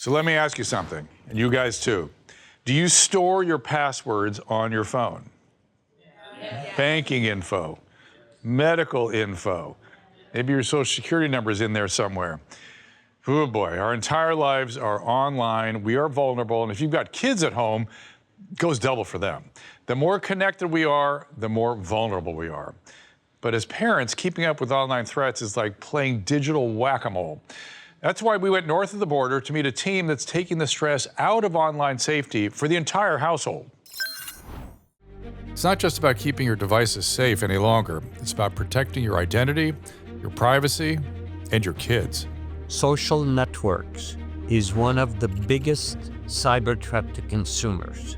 So let me ask you something, and you guys too. Do you store your passwords on your phone? Yeah. Banking info, medical info, maybe your social security number is in there somewhere. Oh boy, our entire lives are online. We are vulnerable, and if you've got kids at home, it goes double for them. The more connected we are, the more vulnerable we are. But as parents, keeping up with online threats is like playing digital whack-a-mole. That's why we went north of the border to meet a team that's taking the stress out of online safety for the entire household. It's not just about keeping your devices safe any longer. It's about protecting your identity, your privacy, and your kids. Social networks is one of the biggest cyber threat to consumers.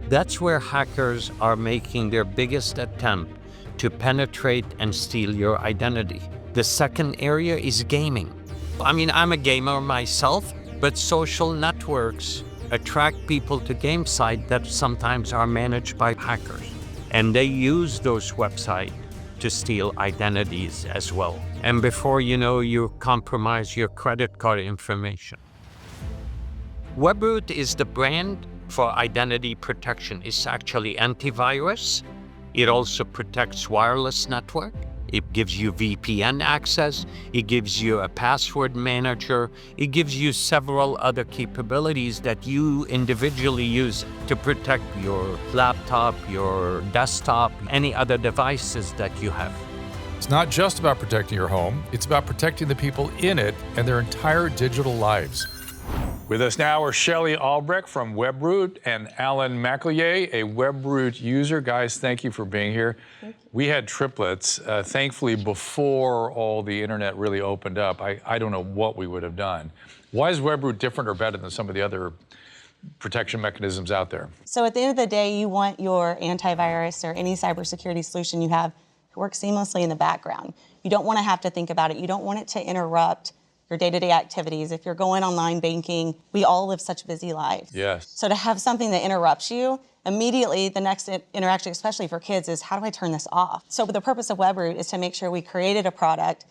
That's where hackers are making their biggest attempt to penetrate and steal your identity. The second area is gaming. I mean, I'm a gamer myself, but social networks attract people to game sites that sometimes are managed by hackers. And they use those websites to steal identities as well. And before you know, you compromise your credit card information. Webroot is the brand for identity protection. It's actually antivirus. It also protects wireless network. It gives you VPN access. It gives you a password manager. It gives you several other capabilities that you individually use to protect your laptop, your desktop, any other devices that you have. It's not just about protecting your home, it's about protecting the people in it and their entire digital lives. With us now are Shelley Albrecht from Webroot and Alan McEllier, a Webroot user. Guys, thank you for being here. Thank you. We had triplets, thankfully, before all the internet really opened up. I don't know what we would have done. Why is Webroot different or better than some of the other protection mechanisms out there? So at the end of the day, you want your antivirus or any cybersecurity solution you have to work seamlessly in the background. You don't want to have to think about it. You don't want it to interrupt your day-to-day activities. If you're going online banking, we all live such busy lives. Yes. So to have something that interrupts you, immediately the next interaction, especially for kids, is how do I turn this off? So the purpose of Webroot is to make sure we created a product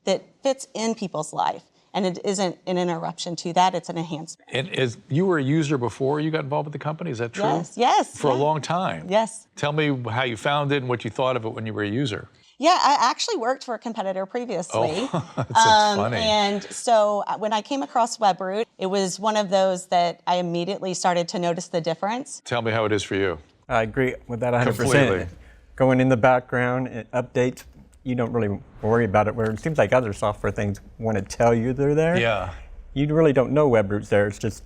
that fits in people's life. And it isn't an interruption to that, it's an enhancement. And as you were a user before you got involved with the company, is that true? Yes, yes. For a long time? Yes. Tell me how you found it and what you thought of it when you were a user. Yeah, I actually worked for a competitor previously. Oh, that's funny. And so when I came across Webroot, it was one of those that I immediately started to notice the difference. Tell me how it is for you. I agree with that 100%. Completely. Going in the background, it updates, you don't really worry about it, where it seems like other software things want to tell you they're there. Yeah. You really don't know Webroot's there, it's just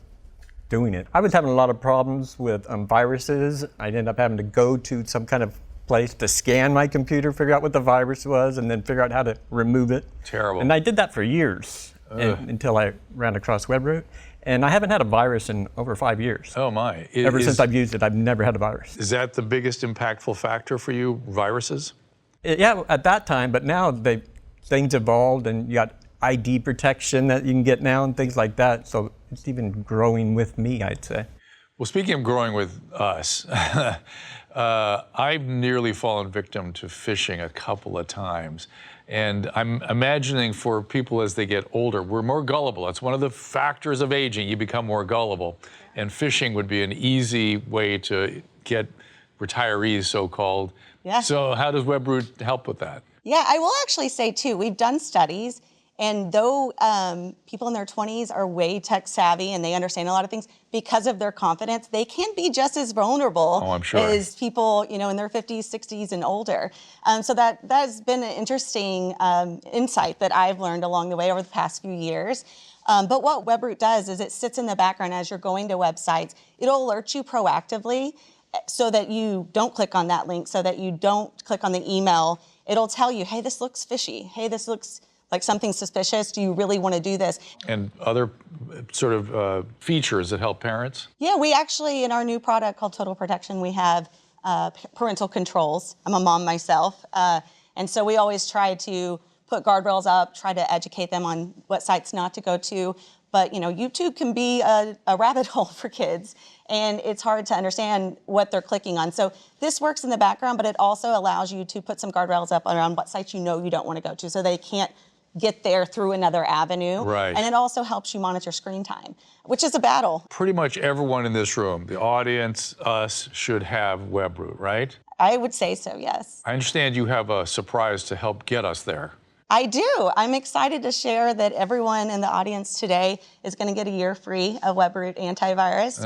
doing it. I was having a lot of problems with viruses. I ended up having to go to some kind of place to scan my computer, figure out what the virus was, and then figure out how to remove it. Terrible. And I did that for years until I ran across Webroot. And I haven't had a virus in over 5 years. Oh my. Ever since I've used it, I've never had a virus. Is that the biggest impactful factor for you, viruses? Yeah, at that time, but now things evolved and you got ID protection that you can get now and things like that. So it's even growing with me, I'd say. Well, speaking of growing with us, I've nearly fallen victim to phishing a couple of times. And I'm imagining for people as they get older, we're more gullible. That's one of the factors of aging. You become more gullible. And phishing would be an easy way to get retirees, so-called. Yeah. So how does Webroot help with that? Yeah, I will actually say too, we've done studies, and though people in their 20s are way tech savvy and they understand a lot of things, because of their confidence, they can be just as vulnerable as people, in their 50s, 60s, and older. So that has been an interesting insight that I've learned along the way over the past few years. But what Webroot does is it sits in the background as you're going to websites. It'll alert you proactively so that you don't click on that link, so that you don't click on the email. It'll tell you, hey, this looks fishy. Hey, this looks like something suspicious. Do you really want to do this? And other sort of features that help parents? Yeah, we actually, in our new product called Total Protection, we have parental controls. I'm a mom myself. And so we always try to put guardrails up, try to educate them on what sites not to go to. But YouTube can be a rabbit hole for kids, and it's hard to understand what they're clicking on. So this works in the background, but it also allows you to put some guardrails up around what sites you don't want to go to, so they can't get there through another avenue. Right. And it also helps you monitor screen time, which is a battle. Pretty much everyone in this room, the audience, us, should have Webroot, right? I would say so, yes. I understand you have a surprise to help get us there. I do. I'm excited to share that everyone in the audience today is going to get a year free of Webroot antivirus. See?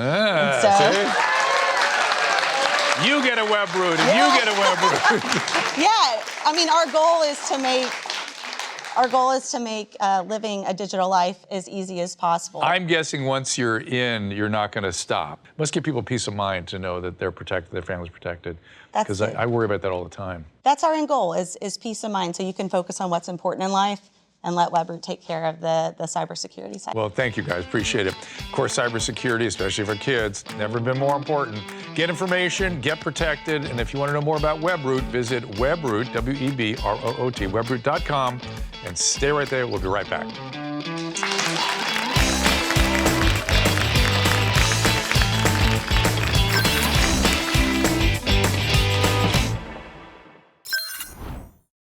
You get a Webroot, and you get a Webroot. Yeah, I mean, our goal is to make living a digital life as easy as possible. I'm guessing once you're in, you're not going to stop. Must give people peace of mind to know that they're protected, their family's protected. Because I worry about that all the time. That's our end goal, is peace of mind, so you can focus on what's important in life and let Webroot take care of the cybersecurity side. Well, thank you guys, appreciate it. Of course, cybersecurity, especially for kids, never been more important. Get information, get protected, and if you want to know more about Webroot, visit Webroot, Webroot, Webroot.com, and stay right there. We'll be right back.